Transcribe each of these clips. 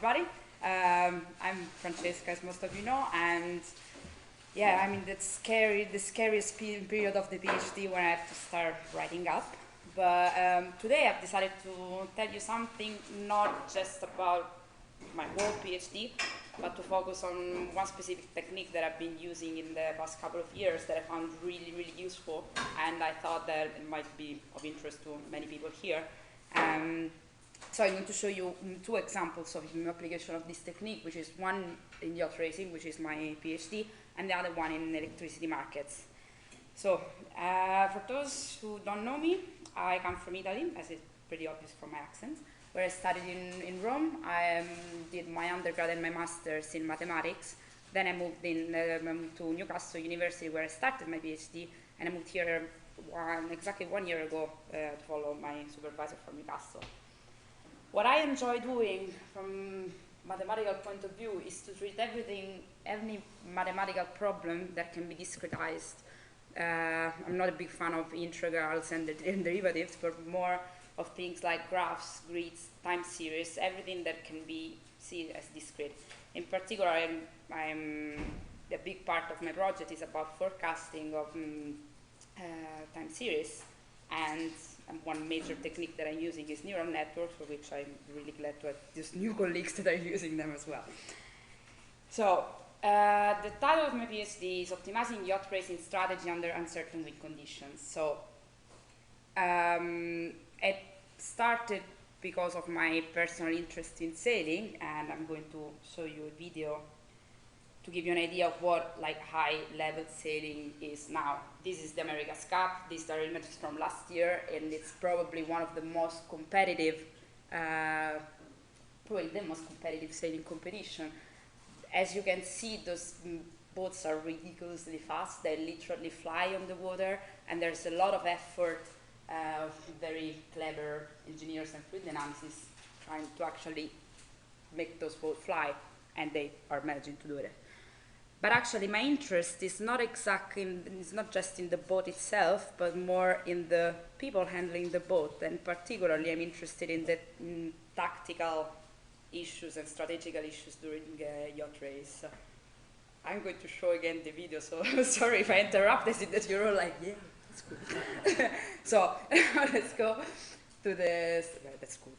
everybody. I'm Francesca, as most of you know, and yeah, I mean, that's scary, the scariest period of the PhD when I have to start writing up. But today I've decided to tell you something not just about my whole PhD, but to focus on one specific technique that I've been using in the past couple of years that I found really, really useful, and I thought that it might be of interest to many people here. So I'm going to show you two examples of the application of this technique, which is one in yacht racing, which is my PhD, and the other one in electricity markets. So for those who don't know me, I come from Italy, as it's pretty obvious from my accent, where I studied in Rome. I did my undergrad and my master's in mathematics. Then I moved to Newcastle University, where I started my PhD, and I moved here exactly 1 year ago to follow my supervisor from Newcastle. What I enjoy doing from mathematical point of view is to treat any mathematical problem that can be discretized. I'm not a big fan of integrals and derivatives, but more of things like graphs, grids, time series, everything that can be seen as discrete. In particular, the big part of my project is about forecasting of time series, and one major technique that I'm using is neural networks, for which I'm really glad to have these new colleagues that are using them as well. So the title of my PhD is Optimizing Yacht Racing Strategy Under Uncertain Wind Conditions. So it started because of my personal interest in sailing, and I'm going to show you a video to give you an idea of what high-level sailing is now. This is the America's Cup. These are images from last year, and it's probably one of the most competitive, probably the most competitive sailing competition. As you can see, those boats are ridiculously fast. They literally fly on the water, and there's a lot of effort of very clever engineers and fluid analysis trying to actually make those boats fly, and they are managing to do it. But actually, my interest is not it's not just in the boat itself, but more in the people handling the boat. And particularly, I'm interested in the tactical issues and strategical issues during a yacht race. I'm going to show again the video, so sorry if I interrupt. I see that you're all like, yeah, that's cool. So let's go to the. That's cool.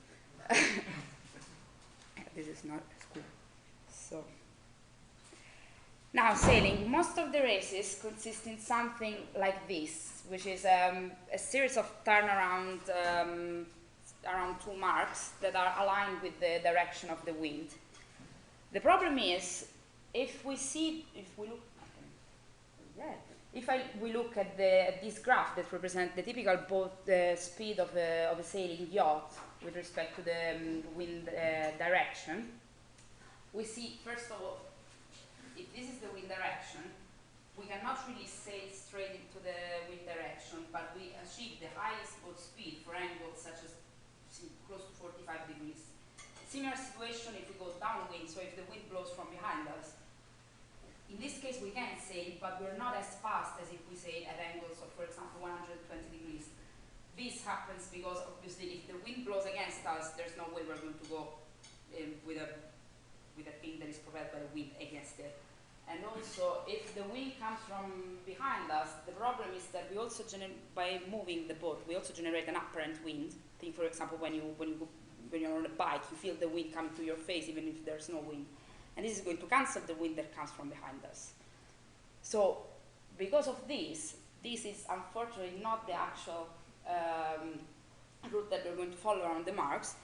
This is not as cool. So. Now, sailing, most of the races consist in something like this, which is a series of turnaround around 2 marks that are aligned with the direction of the wind. The problem is, if we look at this graph that represents the typical boat speed of a sailing yacht with respect to the wind direction, we see, first of all, if this is the wind direction, we cannot really sail straight into the wind direction, but we achieve the highest boat speed for angles such as close to 45 degrees. Similar situation if we go downwind, so if the wind blows from behind us. In this case we can sail, but we're not as fast as if we sail at angles of, for example, 120 degrees. This happens because obviously if the wind blows against us, there's no way we're going to go with a thing that is propelled by the wind against it. And also, if the wind comes from behind us, the problem is that we also by moving the boat, we also generate an apparent wind. Think, for example, when you're on a bike, you feel the wind coming to your face even if there's no wind. And this is going to cancel the wind that comes from behind us. So, because of this is unfortunately not the actual route that we're going to follow around the marks,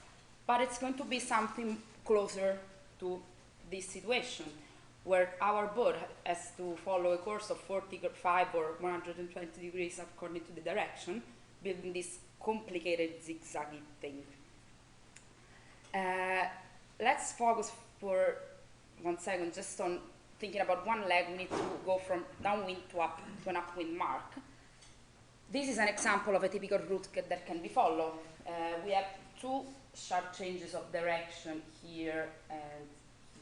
but it's going to be something closer to this situation, where our boat has to follow a course of 45 or 120 degrees according to the direction, building this complicated zigzaggy thing. Let's focus for 1 second just on thinking about one leg. We need to go from downwind to an upwind mark. This is an example of a typical route that can be followed. We have 2 sharp changes of direction here and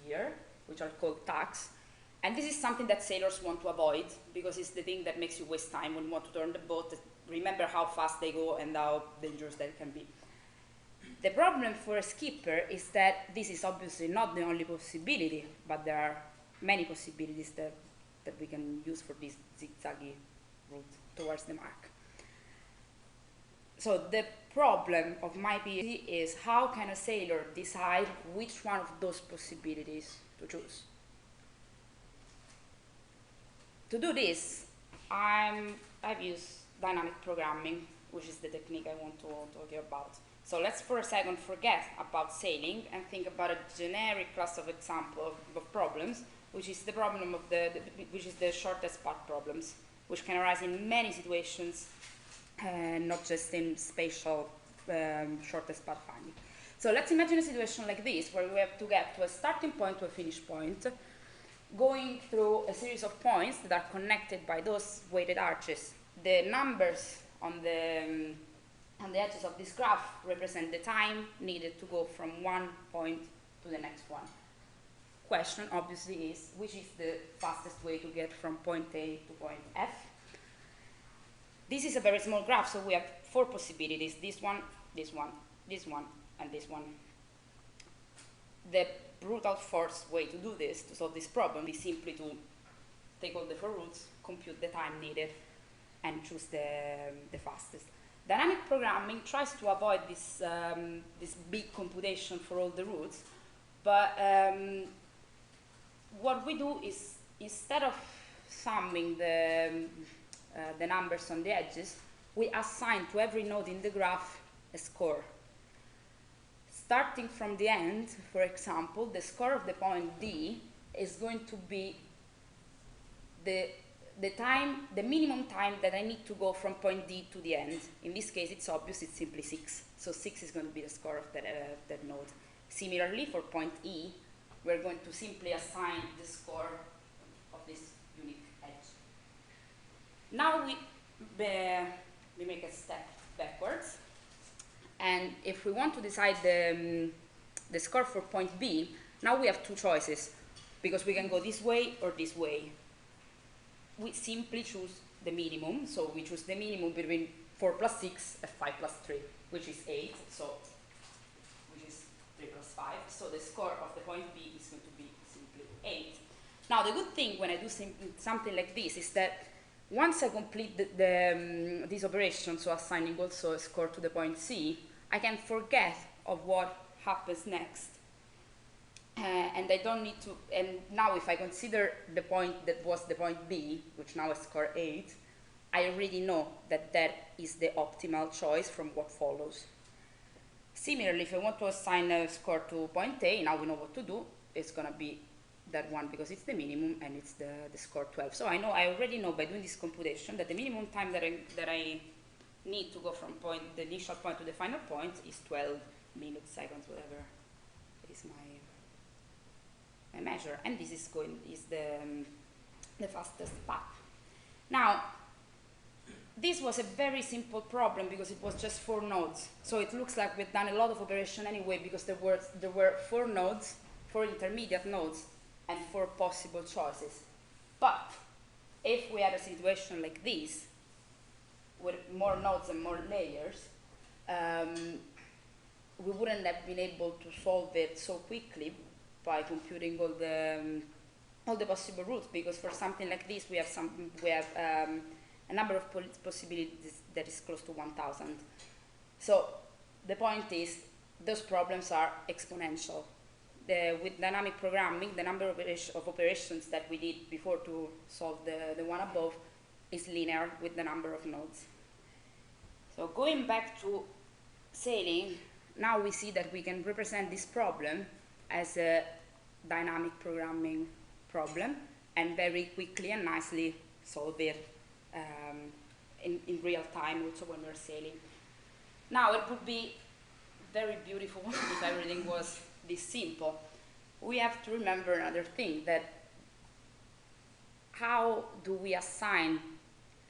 here, which are called tacks. And this is something that sailors want to avoid, because it's the thing that makes you waste time when you want to turn the boat. Remember how fast they go and how dangerous that can be. The problem for a skipper is that this is obviously not the only possibility, but there are many possibilities that we can use for this zigzaggy route towards the mark. So the problem of my PhD is how can a sailor decide which one of those possibilities to choose? To do this, I've used dynamic programming, which is the technique I want to talk to you about. So let's for a second forget about sailing and think about a generic class of example of problems, which is the problem of which is the shortest path problems, which can arise in many situations, not just in spatial shortest path finding. So let's imagine a situation like this, where we have to get to a starting point to a finish point, going through a series of points that are connected by those weighted arches. The numbers on the edges of this graph represent the time needed to go from one point to the next one. Question obviously is, which is the fastest way to get from point A to point F? This is a very small graph, so we have four possibilities: this one, this one, this one, and this one. The brutal force way to do this, to solve this problem, is simply to take all the four routes, compute the time needed, and choose the fastest. Dynamic programming tries to avoid this, this big computation for all the routes, but what we do is, instead of summing the numbers on the edges, we assign to every node in the graph a score. Starting from the end, for example, the score of the point D is going to be the minimum time that I need to go from point D to the end. In this case, it's obvious, it's simply 6. So 6 is going to be the score of that node. Similarly, for point E, we're going to simply assign the score of this unique edge. Now we make a step backwards. And if we want to decide the score for point B, now we have two choices, because we can go this way or this way. We simply choose the minimum, so we choose the minimum between 4 plus 6 and 5 plus 3, which is 8, so which is 3 plus 5, so the score of the point B is going to be simply 8. Now the good thing when I do something like this is that once I complete this operation, so assigning also a score to the point C, I can forget of what happens next. And I don't need to, and now if I consider the point that was the point B, which now is score 8, I already know that that is the optimal choice from what follows. Similarly, if I want to assign a score to point A, now we know what to do. It's going to be that one because it's the minimum and it's the score 12. So I already know by doing this computation that the minimum time that I need to go from the initial point to the final point is 12 milliseconds, whatever is my measure, and this is the fastest path. Now, this was a very simple problem because it was just 4 nodes. So it looks like we've done a lot of operation anyway because there were 4 nodes, 4 intermediate nodes, and 4 possible choices. But if we had a situation like this, with more nodes and more layers, we wouldn't have been able to solve it so quickly by computing all the possible routes, because for something like this we have a number of possibilities that is close to 1,000. So the point is, those problems are exponential. With dynamic programming, the number of operations that we did before to solve the one above is linear with the number of nodes. So going back to sailing, now we see that we can represent this problem as a dynamic programming problem and very quickly and nicely solve it in real time also when we're sailing. Now it would be very beautiful if everything was this simple. We have to remember another thing, that how do we assign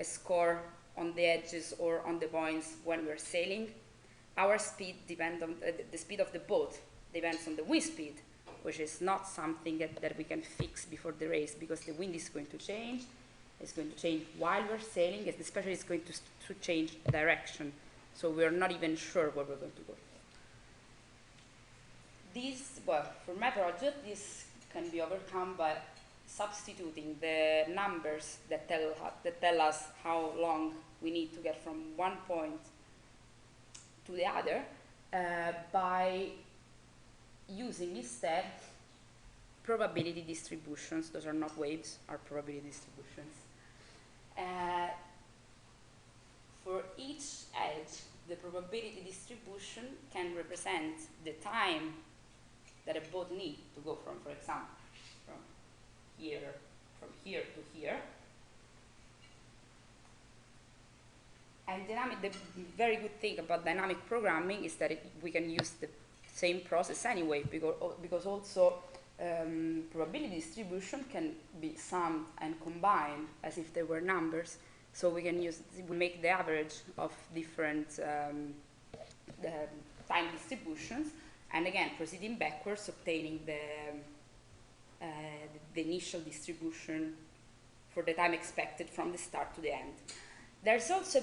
a score on the edges or on the points when we're sailing? Our speed depends on the speed of the boat depends on the wind speed, which is not something that we can fix before the race, because the wind is going to change. It's going to change while we're sailing, and especially it's going to change direction. So we're not even sure where we're going to go. This, well, for my project, this can be overcome by substituting the numbers that tell us how long we need to get from one point to the other by using instead probability distributions. Those are not waves, are probability distributions. For each edge, the probability distribution can represent the time that a boat needs to go from, for example, from here to here. And the very good thing about dynamic programming is that we can use the same process anyway, because also probability distribution can be summed and combined as if they were numbers. So we can make the average of different time distributions, and again, proceeding backwards, obtaining the initial distribution for the time expected from the start to the end. There's also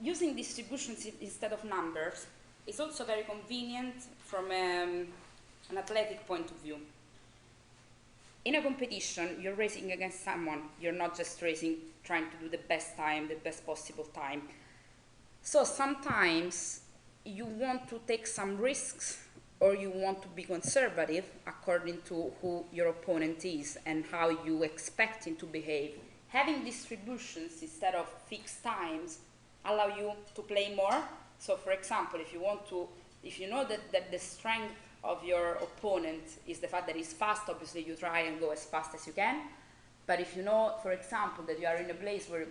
using distributions instead of numbers is also very convenient from an athletic point of view. In a competition, you're racing against someone. You're not just racing, trying to do the best time, the best possible time. So sometimes you want to take some risks, or you want to be conservative according to who your opponent is and how you expect him to behave. Having distributions instead of fixed times allow you to play more. So for example, if you know that the strength of your opponent is the fact that he's fast, obviously you try and go as fast as you can. But if you know, for example, that you are in a place where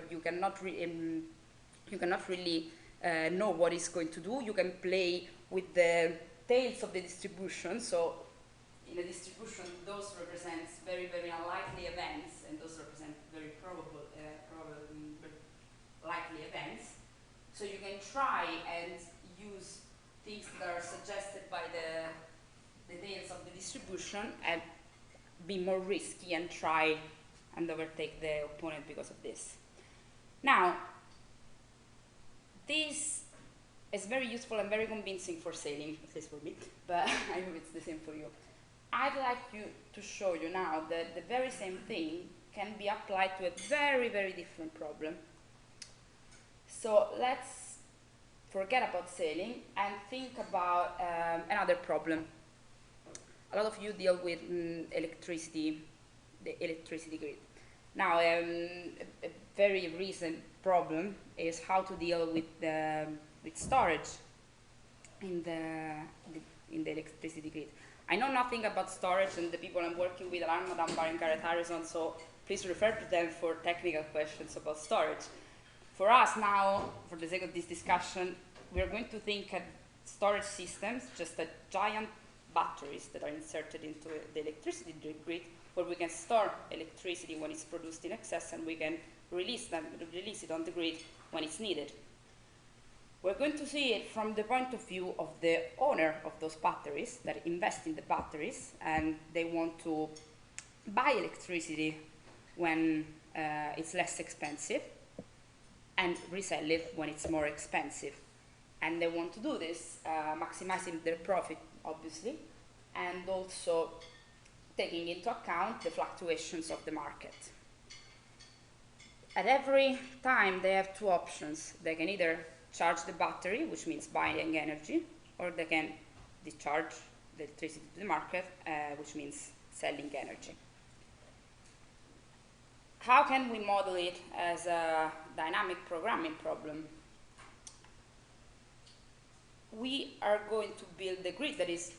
you cannot really know what he's going to do, you can play with the tails of the distribution. So in a distribution, those represent very, very unlikely events, and those represent very likely events. So you can try and use things that are suggested by the tails of the distribution and be more risky and try and overtake the opponent because of this. Now, this is very useful and very convincing for sailing, at least for me, but I hope it's the same for you. I'd like to show you now that the very same thing can be applied to a very, very different problem. So let's forget about sailing and think about another problem. A lot of you deal with electricity, the electricity grid. Now, a very recent problem is how to deal with storage in the electricity grid. I know nothing about storage, and the people I'm working with are Madame Bar and Gareth Harrison, so please refer to them for technical questions about storage. For us now, for the sake of this discussion, we're going to think of storage systems, just a giant batteries that are inserted into the electricity grid, where we can store electricity when it's produced in excess, and we can release it on the grid when it's needed. We're going to see it from the point of view of the owner of those batteries that invest in the batteries, and they want to buy electricity when it's less expensive and resell it when it's more expensive. And they want to do this maximizing their profit, obviously, and also taking into account the fluctuations of the market. At every time, they have two options. They can either charge the battery, which means buying energy, or they can discharge the electricity to the market, which means selling energy. How can we model it as a dynamic programming problem? We are going to build a grid that is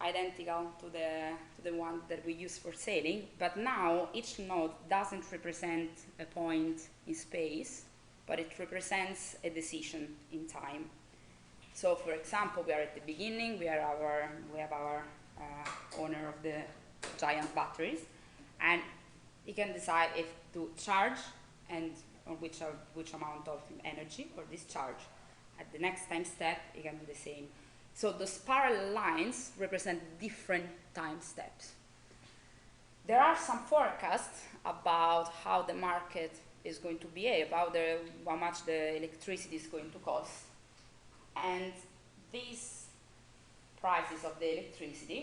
identical to the one that we use for sailing, but now each node doesn't represent a point in space, but it represents a decision in time. So, for example, we are at the beginning. We have our owner of the giant batteries, and he can decide if to charge and on which amount of energy or discharge. At the next time step, he can do the same. So those parallel lines represent different time steps. There are some forecasts about how the market is going to behave, about how much the electricity is going to cost. And these prices of the electricity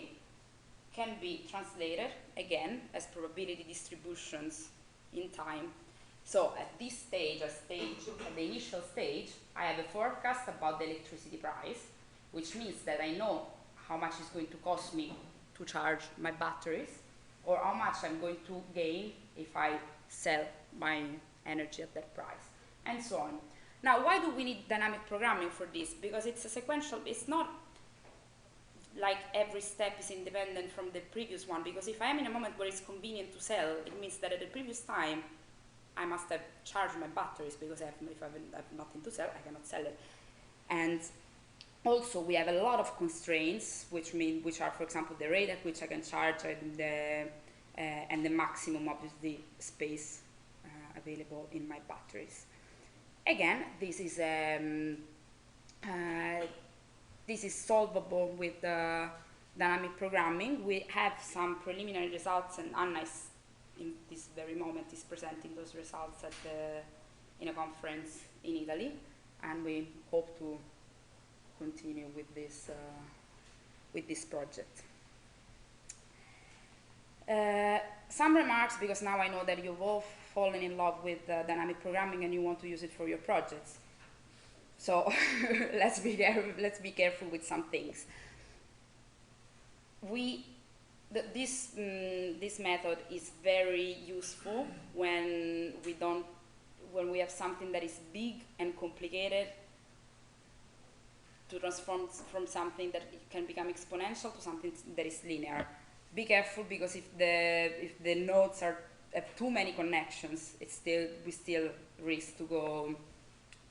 can be translated again as probability distributions in time. So at this stage, at the initial stage, I have a forecast about the electricity price, which means that I know how much it's going to cost me to charge my batteries, or how much I'm going to gain if I sell my energy at that price, and so on. Now, why do we need dynamic programming for this? Because it's a sequential, it's not like every step is independent from the previous one, because if I am in a moment where it's convenient to sell, it means that at the previous time, I must have charged my batteries, because if I have nothing to sell, I cannot sell it. And also, we have a lot of constraints, which are, for example, the rate at which I can charge and the maximum, obviously, space available in my batteries. Again, this is solvable with dynamic programming. We have some preliminary results, and Anna is, in this very moment, is presenting those results in a conference in Italy, and we hope to continue with this project. Some remarks, because now I know that you've all fallen in love with dynamic programming and you want to use it for your projects. So let's be careful with some things. This method is very useful when we have something that is big and complicated, to transform from something that can become exponential to something that is linear. Be careful, because if the nodes have too many connections, we still risk to go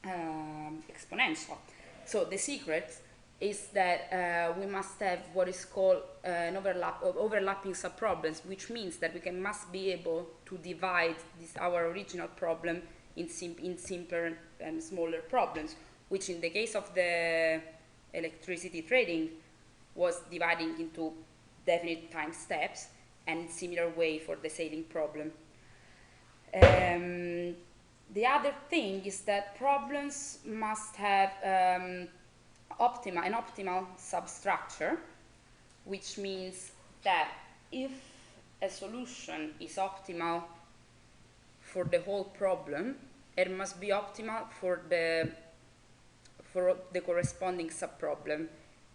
exponential. So the secret is that we must have what is called an overlapping subproblems, which means that we must be able to divide our original problem in simpler and smaller problems, which in the case of the electricity trading was dividing into definite time steps, and similar way for the sailing problem. The other thing is that problems must have an optimal substructure, which means that if a solution is optimal for the whole problem, it must be optimal for the corresponding subproblem.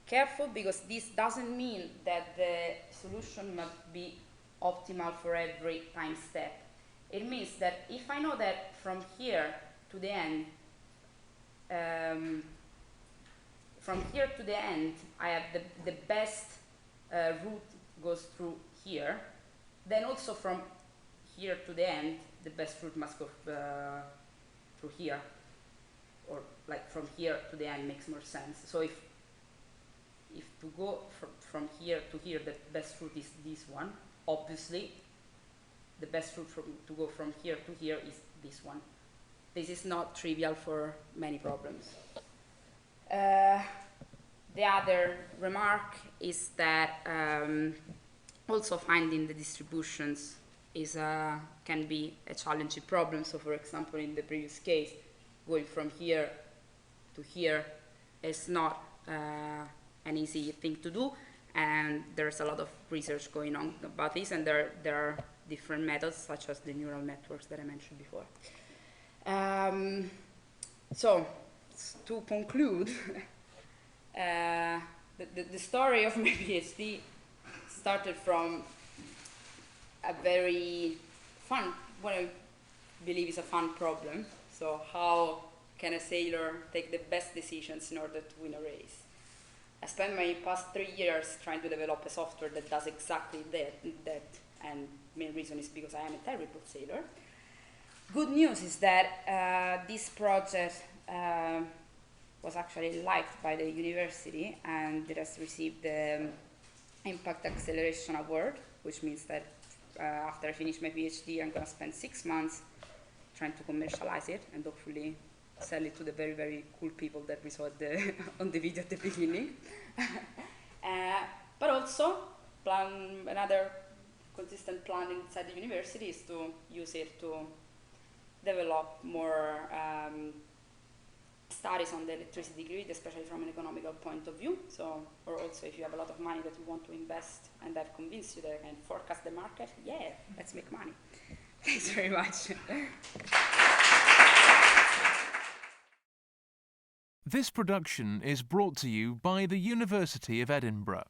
Careful, because this doesn't mean that the solution must be optimal for every time step. It means that if I know that from here to the end, I have the best route goes through here, then also from here to the end, the best route must go through here, or like from here to the end makes more sense. So if to go from here to here, the best route is this one, obviously the best route to go from here to here is this one. This is not trivial for many problems. The other remark is that also finding the distributions can be a challenging problem. So for example, in the previous case, going from here to here is not an easy thing to do, and there's a lot of research going on about this, and there are different methods, such as the neural networks that I mentioned before. So, to conclude, the story of my PhD started from a very fun, what I believe is a fun problem. So how can a sailor take the best decisions in order to win a race? I spent my past 3 years trying to develop a software that does exactly that, and the main reason is because I am a terrible sailor. Good news is that this project was actually liked by the university, and it has received the Impact Acceleration Award, which means that after I finish my PhD, I'm going to spend 6 months trying to commercialize it and hopefully sell it to the very, very cool people that we saw on the video at the beginning. But also, another consistent plan inside the university is to use it to develop more studies on the electricity grid, especially from an economical point of view. So, or also if you have a lot of money that you want to invest and I've convinced you that I can forecast the market, yeah, let's make money. Thanks very much. This production is brought to you by the University of Edinburgh.